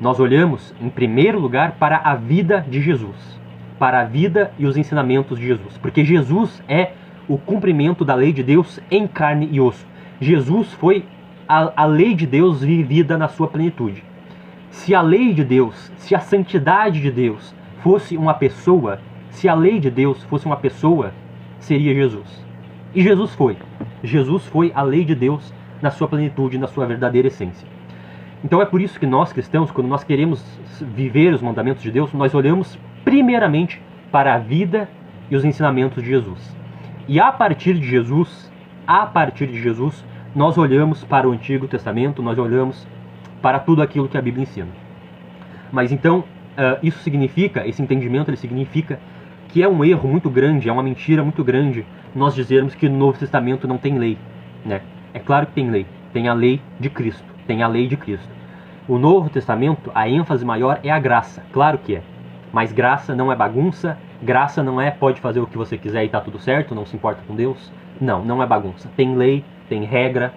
Nós olhamos, em primeiro lugar, para a vida de Jesus, para a vida e os ensinamentos de Jesus, porque Jesus é o cumprimento da lei de Deus em carne e osso. Jesus foi a lei de Deus vivida na sua plenitude. Se a lei de Deus, se a santidade de Deus fosse uma pessoa, se a lei de Deus fosse uma pessoa, seria Jesus. E Jesus foi. Jesus foi a lei de Deus na sua plenitude, na sua verdadeira essência. Então é por isso que nós cristãos, quando nós queremos viver os mandamentos de Deus, nós olhamos primeiramente para a vida e os ensinamentos de Jesus. E a partir de Jesus, nós olhamos para o Antigo Testamento, nós olhamos para tudo aquilo que a Bíblia ensina. Mas então, isso significa, esse entendimento ele significa que é um erro muito grande, é uma mentira muito grande nós dizermos que no Novo Testamento não tem lei, né? É claro que tem lei, tem a lei de Cristo, tem a lei de Cristo. O Novo Testamento, a ênfase maior é a graça, claro que é. Mas graça não é bagunça, graça não é pode fazer o que você quiser e tá tudo certo, não se importa com Deus. Não, não é bagunça. Tem lei, tem regra,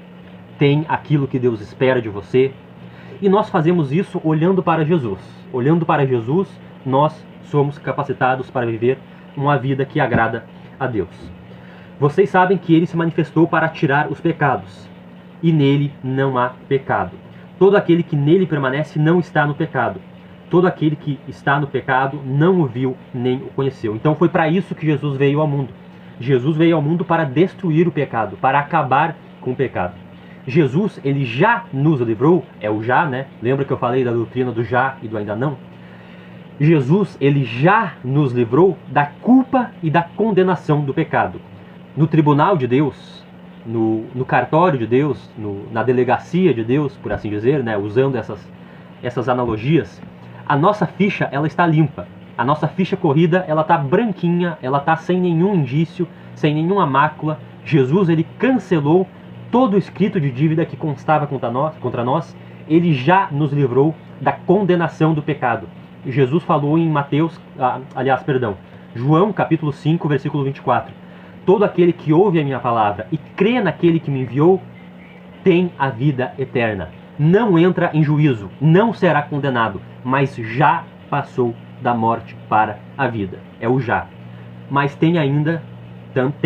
tem aquilo que Deus espera de você. E nós fazemos isso olhando para Jesus. Olhando para Jesus, nós somos capacitados para viver uma vida que agrada a Deus. Vocês sabem que ele se manifestou para tirar os pecados, e nele não há pecado. Todo aquele que nele permanece não está no pecado. Todo aquele que está no pecado não o viu nem o conheceu. Então foi para isso que Jesus veio ao mundo. Jesus veio ao mundo para destruir o pecado, para acabar com o pecado. Jesus, ele já nos livrou, é o já, né? Lembra que eu falei da doutrina do já e do ainda não? Jesus, ele já nos livrou da culpa e da condenação do pecado. No tribunal de Deus, no cartório de Deus, na delegacia de Deus, por assim dizer, né? Usando essas analogias, a nossa ficha, ela está limpa. A nossa ficha corrida, ela está branquinha, ela está sem nenhum indício, sem nenhuma mácula. Jesus, ele cancelou todo o escrito de dívida que constava contra nós. Ele já nos livrou da condenação do pecado. Jesus falou em João capítulo 5, versículo 24. Todo aquele que ouve a minha palavra e crê naquele que me enviou, tem a vida eterna. Não entra em juízo, não será condenado, mas já passou da morte para a vida. É o já. Mas tem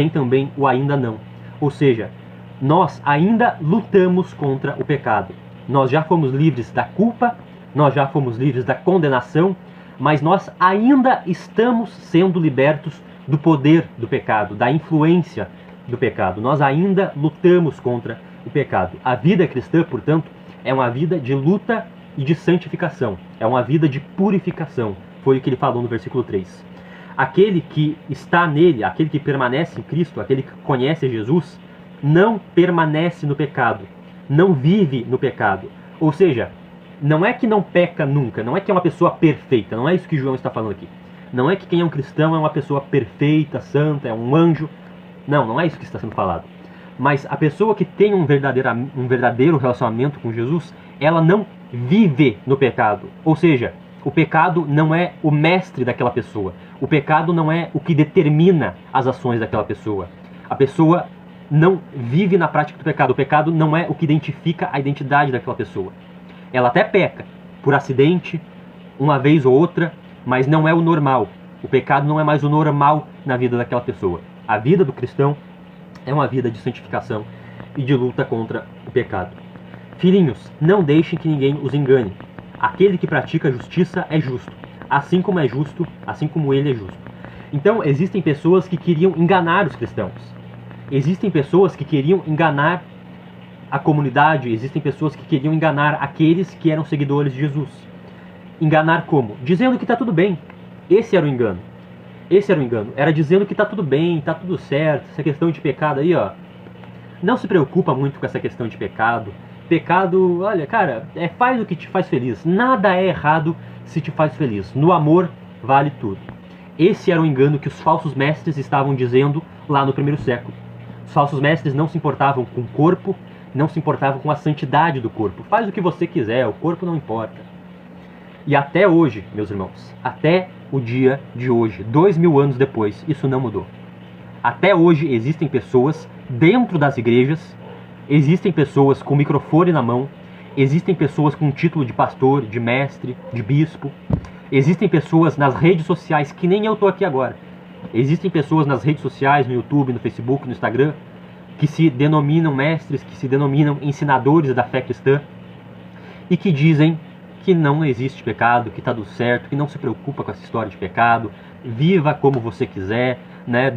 também o ainda não. Ou seja, nós ainda lutamos contra o pecado. Nós já fomos livres da culpa, nós já fomos livres da condenação, mas nós ainda estamos sendo libertos do poder do pecado, da influência do pecado. Nós ainda lutamos contra o pecado. A vida cristã, portanto, é uma vida de luta e de santificação. É uma vida de purificação. Foi o que ele falou no versículo 3. Aquele que está nele, aquele que permanece em Cristo, aquele que conhece Jesus, não permanece no pecado, não vive no pecado. Ou seja, não é que não peca nunca, não é que é uma pessoa perfeita, não é isso que João está falando aqui. Não é que quem é um cristão é uma pessoa perfeita, santa, é um anjo. Não, não é isso que está sendo falado. Mas a pessoa que tem um verdadeiro relacionamento com Jesus, ela não vive no pecado. Ou seja, o pecado não é o mestre daquela pessoa. O pecado não é o que determina as ações daquela pessoa. A pessoa não vive na prática do pecado. O pecado não é o que identifica a identidade daquela pessoa. Ela até peca por acidente, uma vez ou outra, mas não é o normal. O pecado não é mais o normal na vida daquela pessoa. A vida do cristão é uma vida de santificação e de luta contra o pecado. Filhinhos, não deixem que ninguém os engane. Aquele que pratica a justiça é justo, assim como é justo, assim como ele é justo. Então, existem pessoas que queriam enganar os cristãos. Existem pessoas que queriam enganar a comunidade, existem pessoas que queriam enganar aqueles que eram seguidores de Jesus. Enganar como? Dizendo que está tudo bem. Esse era o engano. Esse era o engano. Era dizendo que está tudo bem, está tudo certo. Essa questão de pecado aí, ó. Não se preocupa muito com essa questão de pecado. Pecado, olha, cara, faz o que te faz feliz. Nada é errado se te faz feliz. No amor, vale tudo. Esse era o engano que os falsos mestres estavam dizendo lá no primeiro século. Os falsos mestres não se importavam com o corpo, não se importavam com a santidade do corpo. Faz o que você quiser, o corpo não importa. E até hoje, meus irmãos, até o dia de hoje, 2000 anos depois, isso não mudou. Até hoje existem pessoas dentro das igrejas, existem pessoas com o microfone na mão, Existem pessoas com título de pastor, de mestre, de bispo. Existem pessoas nas redes sociais, que nem eu estou aqui agora. Existem pessoas nas redes sociais, no YouTube, no Facebook, no Instagram, que se denominam mestres, que se denominam ensinadores da fé cristã e que dizem que não existe pecado, que está tudo certo, que não se preocupa com essa história de pecado, viva como você quiser, né?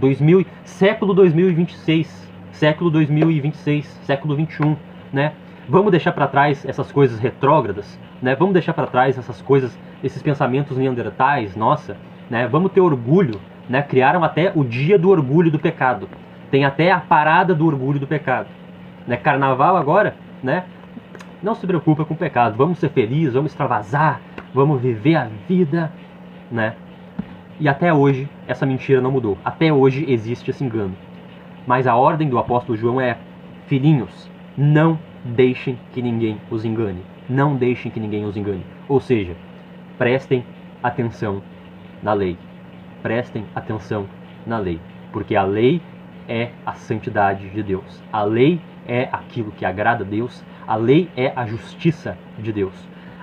Século 2026, século 2026, século 21, né? Vamos deixar para trás essas coisas retrógradas, né? Vamos deixar para trás essas coisas, esses pensamentos neandertais, nossa, né? Vamos ter orgulho, né? Criaram até o dia do orgulho do pecado. Tem até a parada do orgulho do pecado, né? Carnaval agora, né? Não se preocupa com o pecado. Vamos ser felizes, vamos extravasar, vamos viver a vida, né? E até hoje essa mentira não mudou. Até hoje existe esse engano. Mas a ordem do apóstolo João é: filhinhos, não deixem que ninguém os engane. Não deixem que ninguém os engane. Ou seja, prestem atenção na lei. Prestem atenção na lei. Porque a lei é a santidade de Deus. A lei é aquilo que agrada a Deus. A lei é a justiça de Deus.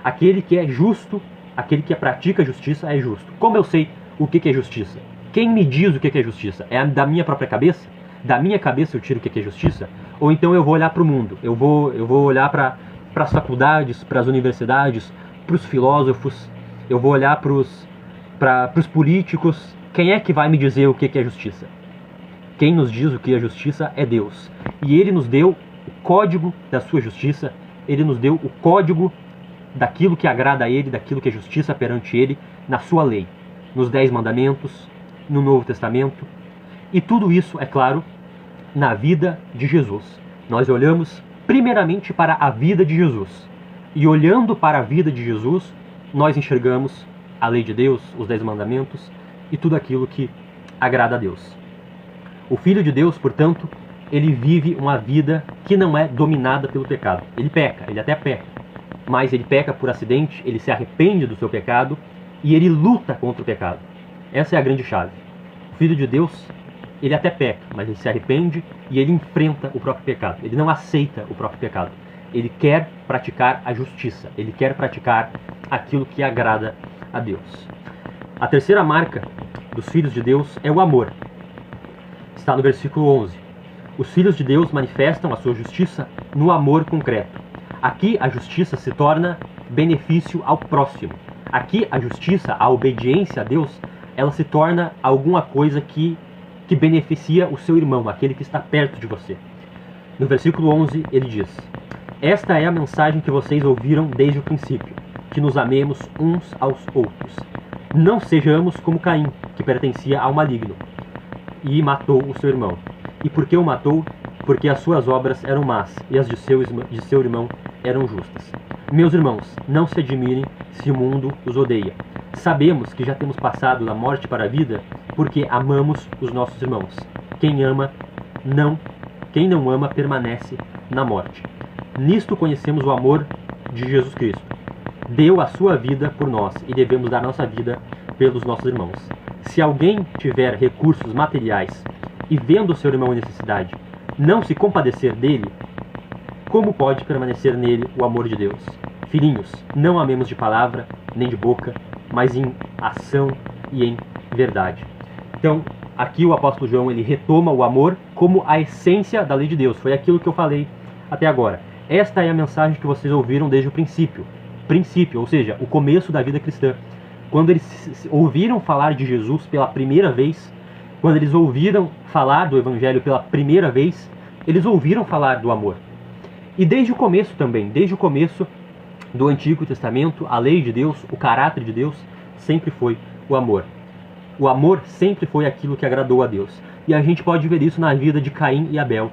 Aquele que é justo, aquele que pratica a justiça é justo. Como eu sei o que é justiça? Quem me diz o que é justiça? É da minha própria cabeça? Da minha cabeça eu tiro o que é justiça? Ou então eu vou olhar para o mundo? Eu vou olhar para as faculdades, para as universidades, para os filósofos, eu vou olhar para os políticos. Quem é que vai me dizer o que é justiça? Quem nos diz o que é justiça é Deus. E Ele nos deu o código da sua justiça, Ele nos deu o código daquilo que agrada a Ele, daquilo que é justiça perante Ele, na sua lei, nos 10 mandamentos, no Novo Testamento. E tudo isso, é claro, na vida de Jesus. Nós olhamos primeiramente para a vida de Jesus. E olhando para a vida de Jesus, nós enxergamos a lei de Deus, os 10 mandamentos e tudo aquilo que agrada a Deus. O Filho de Deus, portanto, ele vive uma vida que não é dominada pelo pecado. Ele peca, ele até peca, mas ele peca por acidente, ele se arrepende do seu pecado e ele luta contra o pecado. Essa é a grande chave. O Filho de Deus, ele até peca, mas ele se arrepende e ele enfrenta o próprio pecado. Ele não aceita o próprio pecado. Ele quer praticar a justiça. Ele quer praticar aquilo que agrada a Deus. A terceira marca dos filhos de Deus é o amor. Está no versículo 11. Os filhos de Deus manifestam a sua justiça no amor concreto. Aqui a justiça se torna benefício ao próximo. Aqui a justiça, a obediência a Deus, ela se torna alguma coisa que beneficia o seu irmão, aquele que está perto de você. No versículo 11 ele diz: esta é a mensagem que vocês ouviram desde o princípio, que nos amemos uns aos outros. Não sejamos como Caim, que pertencia ao maligno, e matou o seu irmão. E por que o matou? Porque as suas obras eram más, e as de seu irmão eram justas. Meus irmãos, não se admirem se o mundo os odeia. Sabemos que já temos passado da morte para a vida, porque amamos os nossos irmãos. Quem não ama permanece na morte. Nisto conhecemos o amor de Jesus Cristo. Deu a sua vida por nós e devemos dar nossa vida pelos nossos irmãos. Se alguém tiver recursos materiais e vendo o seu irmão em necessidade, não se compadecer dele, como pode permanecer nele o amor de Deus? Filhinhos, não amemos de palavra nem de boca, mas em ação e em verdade. Então, aqui o apóstolo João, ele retoma o amor como a essência da lei de Deus. Foi aquilo que eu falei até agora. Esta é a mensagem que vocês ouviram desde o princípio. Princípio, ou seja, o começo da vida cristã. Quando eles ouviram falar de Jesus pela primeira vez, quando eles ouviram falar do Evangelho pela primeira vez, eles ouviram falar do amor. E desde o começo também, desde o começo do Antigo Testamento, a lei de Deus, o caráter de Deus, sempre foi o amor. O amor sempre foi aquilo que agradou a Deus. E a gente pode ver isso na vida de Caim e Abel.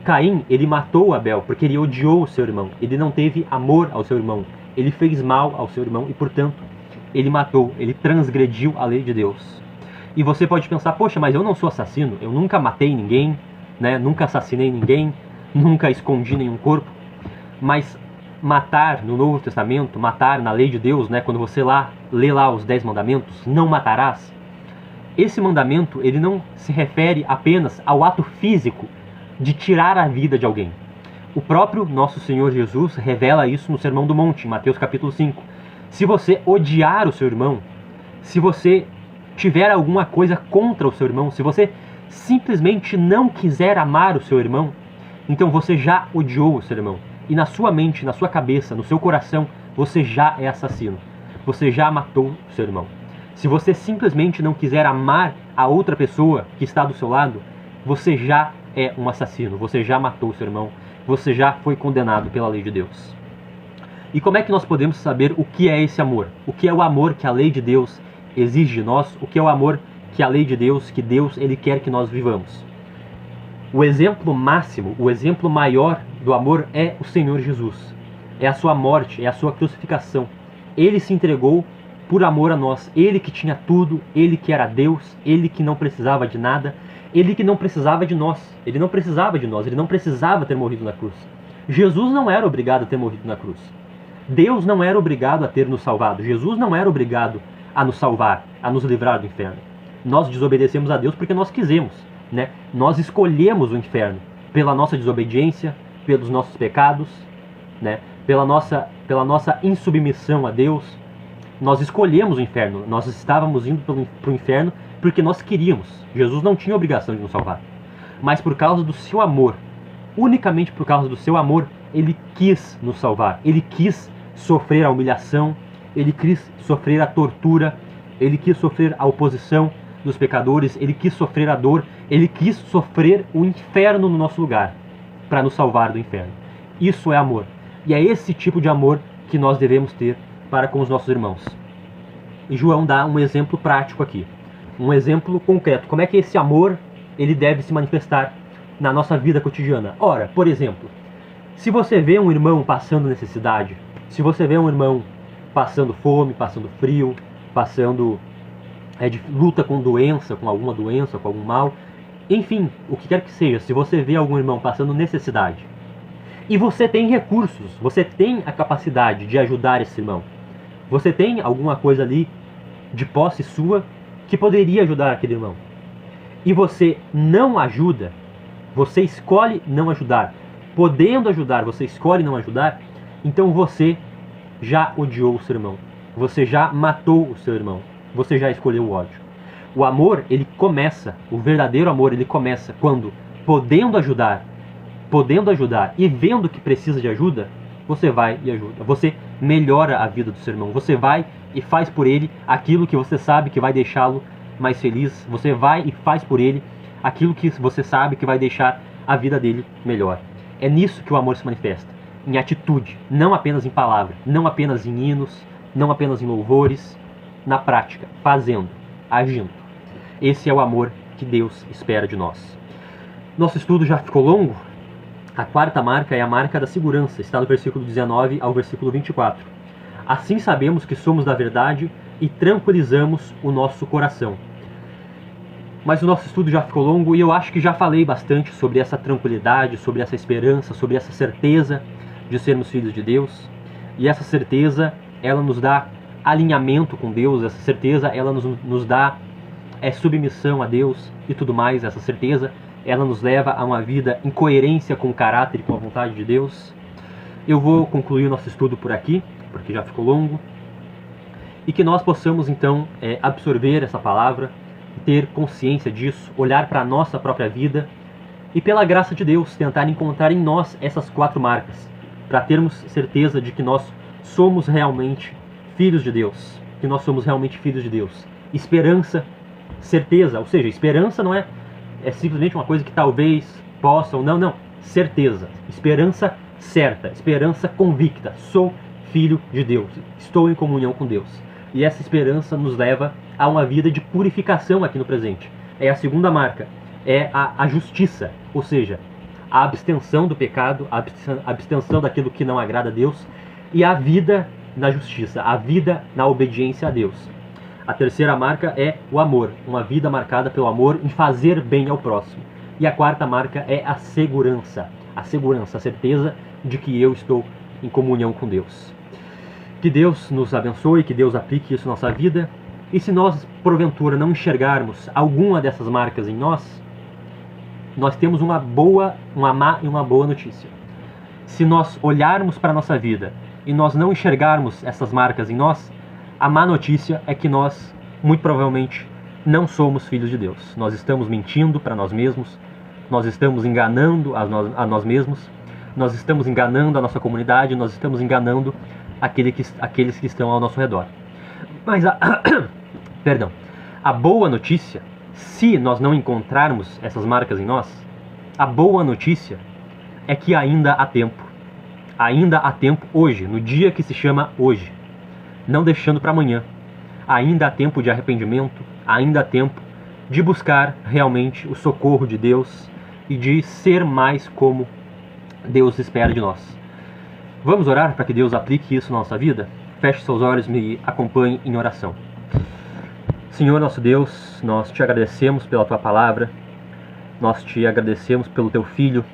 Caim, ele matou Abel porque ele odiou o seu irmão. Ele não teve amor ao seu irmão. Ele fez mal ao seu irmão e, portanto, ele matou, ele transgrediu a lei de Deus. E você pode pensar, poxa, mas eu não sou assassino, eu nunca matei ninguém, né? Nunca assassinei ninguém, nunca escondi nenhum corpo. Mas matar no Novo Testamento, matar na lei de Deus, né? Quando você lê lá os 10 mandamentos, não matarás. Esse mandamento, ele não se refere apenas ao ato físico de tirar a vida de alguém. O próprio nosso Senhor Jesus revela isso no Sermão do Monte, em Mateus capítulo 5. Se você odiar o seu irmão, se você tiver alguma coisa contra o seu irmão, se você simplesmente não quiser amar o seu irmão, então você já odiou o seu irmão. E na sua mente, na sua cabeça, no seu coração, você já é assassino. Você já matou o seu irmão. Se você simplesmente não quiser amar a outra pessoa que está do seu lado, você já é um assassino. Você já matou o seu irmão. Você já foi condenado pela lei de Deus. E como é que nós podemos saber o que é esse amor? O que é o amor que a lei de Deus exige de nós? O que é o amor que a lei de Deus, que Deus ele quer que nós vivamos? O exemplo máximo, o exemplo maior do amor é o Senhor Jesus. É a sua morte, é a sua crucificação. Ele se entregou por amor a nós. Ele que tinha tudo, ele que era Deus, ele que não precisava de nada, ele que não precisava de nós. Ele não precisava de nós, ele não precisava ter morrido na cruz. Jesus não era obrigado a ter morrido na cruz. Deus não era obrigado a ter nos salvado. Jesus não era obrigado a nos salvar, a nos livrar do inferno. Nós desobedecemos a Deus porque nós quisemos, né? Nós escolhemos o inferno pela nossa desobediência, pelos nossos pecados, né? Pela nossa insubmissão a Deus. Nós escolhemos o inferno. Nós estávamos indo para o inferno porque nós queríamos. Jesus não tinha obrigação de nos salvar. Mas por causa do seu amor, unicamente por causa do seu amor, ele quis nos salvar. Ele quis sofrer a humilhação, ele quis sofrer a tortura, ele quis sofrer a oposição dos pecadores, ele quis sofrer a dor, ele quis sofrer o inferno no nosso lugar, para nos salvar do inferno. Isso é amor. E é esse tipo de amor que nós devemos ter para com os nossos irmãos. E João dá um exemplo prático aqui, um exemplo concreto. Como é que esse amor ele deve se manifestar na nossa vida cotidiana? Ora, por exemplo, se você vê um irmão passando necessidade, se você vê um irmão passando fome, passando frio, passando luta com doença, com alguma doença, com algum mal, enfim, o que quer que seja, se você vê algum irmão passando necessidade, e você tem recursos, você tem a capacidade de ajudar esse irmão, você tem alguma coisa ali de posse sua que poderia ajudar aquele irmão, e você não ajuda, você escolhe não ajudar, podendo ajudar, você escolhe não ajudar, então você já odiou o seu irmão, você já matou o seu irmão, você já escolheu o ódio. O amor, ele começa, o verdadeiro amor, ele começa quando, podendo ajudar e vendo que precisa de ajuda, você vai e ajuda. Você melhora a vida do seu irmão, você vai e faz por ele aquilo que você sabe que vai deixá-lo mais feliz, você vai e faz por ele aquilo que você sabe que vai deixar a vida dele melhor. É nisso que o amor se manifesta, em atitude, não apenas em palavra, não apenas em hinos, não apenas em louvores, na prática, fazendo, agindo. Esse é o amor que Deus espera de nós. Nosso estudo já ficou longo. A quarta marca é a marca da segurança, está no versículo 19 ao versículo 24. Assim sabemos que somos da verdade e tranquilizamos o nosso coração. Mas o nosso estudo já ficou longo e eu acho que já falei bastante sobre essa tranquilidade, sobre essa esperança, sobre essa certeza de sermos filhos de Deus. E essa certeza, ela nos dá alinhamento com Deus, essa certeza, ela nos dá submissão a Deus e tudo mais. Essa certeza, ela nos leva a uma vida em coerência com o caráter e com a vontade de Deus. Eu vou concluir o nosso estudo por aqui, porque já ficou longo. E que nós possamos então absorver essa palavra, ter consciência disso, olhar para a nossa própria vida e, pela graça de Deus, tentar encontrar em nós essas 4 marcas, para termos certeza de que nós somos realmente filhos de Deus, que nós somos realmente filhos de Deus. Esperança, certeza, ou seja, esperança não é simplesmente uma coisa que talvez possam, não, certeza, esperança certa, esperança convicta, sou filho de Deus, estou em comunhão com Deus. E essa esperança nos leva a uma vida de purificação aqui no presente. É a segunda marca, é a justiça, ou seja, a abstenção do pecado, a abstenção daquilo que não agrada a Deus, e a vida na justiça, a vida na obediência a Deus. A terceira marca é o amor, uma vida marcada pelo amor em fazer bem ao próximo. E a quarta marca é a segurança, a certeza de que eu estou em comunhão com Deus. Que Deus nos abençoe, que Deus aplique isso na nossa vida. E se nós, porventura, não enxergarmos alguma dessas marcas em nós, nós temos uma má e uma boa notícia. se nós olharmos para a nossa vida e nós não enxergarmos essas marcas em nós, a má notícia é que nós, muito provavelmente, não somos filhos de Deus. Nós estamos mentindo para nós mesmos, nós estamos enganando a nós mesmos, nós estamos enganando a nossa comunidade, nós estamos enganando aqueles que estão ao nosso redor. Mas perdão, a boa notícia, se nós não encontrarmos essas marcas em nós, a boa notícia é que ainda há tempo. Ainda há tempo hoje, no dia que se chama hoje. Não deixando para amanhã. Ainda há tempo de arrependimento, ainda há tempo de buscar realmente o socorro de Deus e de ser mais como Deus espera de nós. Vamos orar para que Deus aplique isso na nossa vida? Feche seus olhos e me acompanhe em oração. Senhor nosso Deus, nós te agradecemos pela tua palavra, nós te agradecemos pelo teu Filho,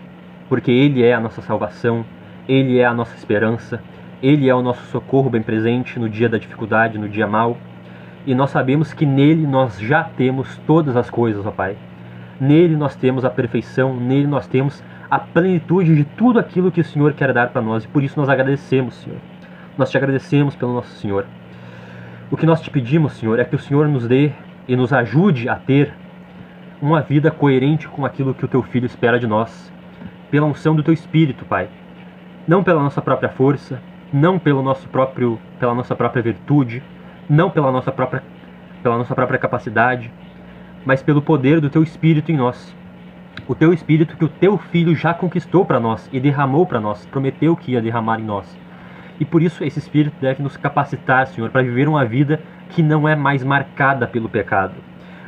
porque Ele é a nossa salvação, Ele é a nossa esperança, Ele é o nosso socorro bem presente no dia da dificuldade, no dia mau. E nós sabemos que nele nós já temos todas as coisas, ó Pai. Nele nós temos a perfeição, nele nós temos a plenitude de tudo aquilo que o Senhor quer dar para nós. E por isso nós agradecemos, Senhor. Nós te agradecemos pelo nosso Senhor. O que nós te pedimos, Senhor, é que o Senhor nos dê e nos ajude a ter uma vida coerente com aquilo que o teu Filho espera de nós, pela unção do teu Espírito, Pai. Não pela nossa própria força, não pela nossa própria virtude, não pela nossa própria capacidade, mas pelo poder do teu Espírito em nós. O teu Espírito que o teu Filho já conquistou para nós e derramou para nós, prometeu que ia derramar em nós. E por isso esse Espírito deve nos capacitar, Senhor, para viver uma vida que não é mais marcada pelo pecado.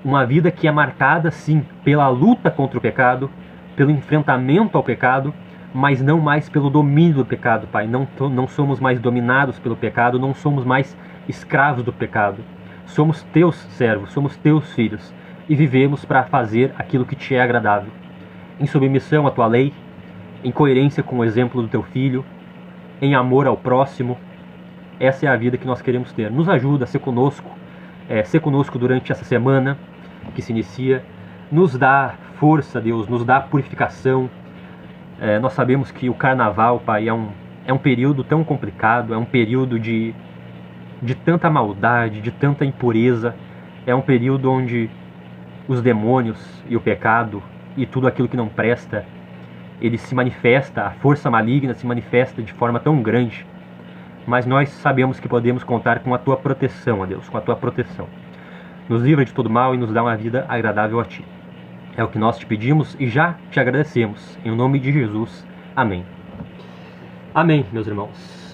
Uma vida que é marcada, sim, pela luta contra o pecado, pelo enfrentamento ao pecado, mas não mais pelo domínio do pecado, Pai. Não somos mais dominados pelo pecado, não somos mais escravos do pecado. Somos teus servos, somos teus filhos e vivemos para fazer aquilo que te é agradável. Em submissão à tua lei, em coerência com o exemplo do teu Filho, em amor ao próximo. Essa é a vida que nós queremos ter. Nos ajuda a ser conosco durante essa semana que se inicia. Nos dá força, Deus, nos dá purificação. Nós sabemos que o carnaval, Pai, é um período tão complicado, é um período de tanta maldade, de tanta impureza. É um período onde os demônios e o pecado e tudo aquilo que não presta, ele se manifesta, a força maligna se manifesta de forma tão grande. Mas nós sabemos que podemos contar com a tua proteção, ó Deus, com a tua proteção. Nos livra de todo mal e nos dá uma vida agradável a ti. É o que nós te pedimos e já te agradecemos. Em nome de Jesus. Amém. Amém, meus irmãos.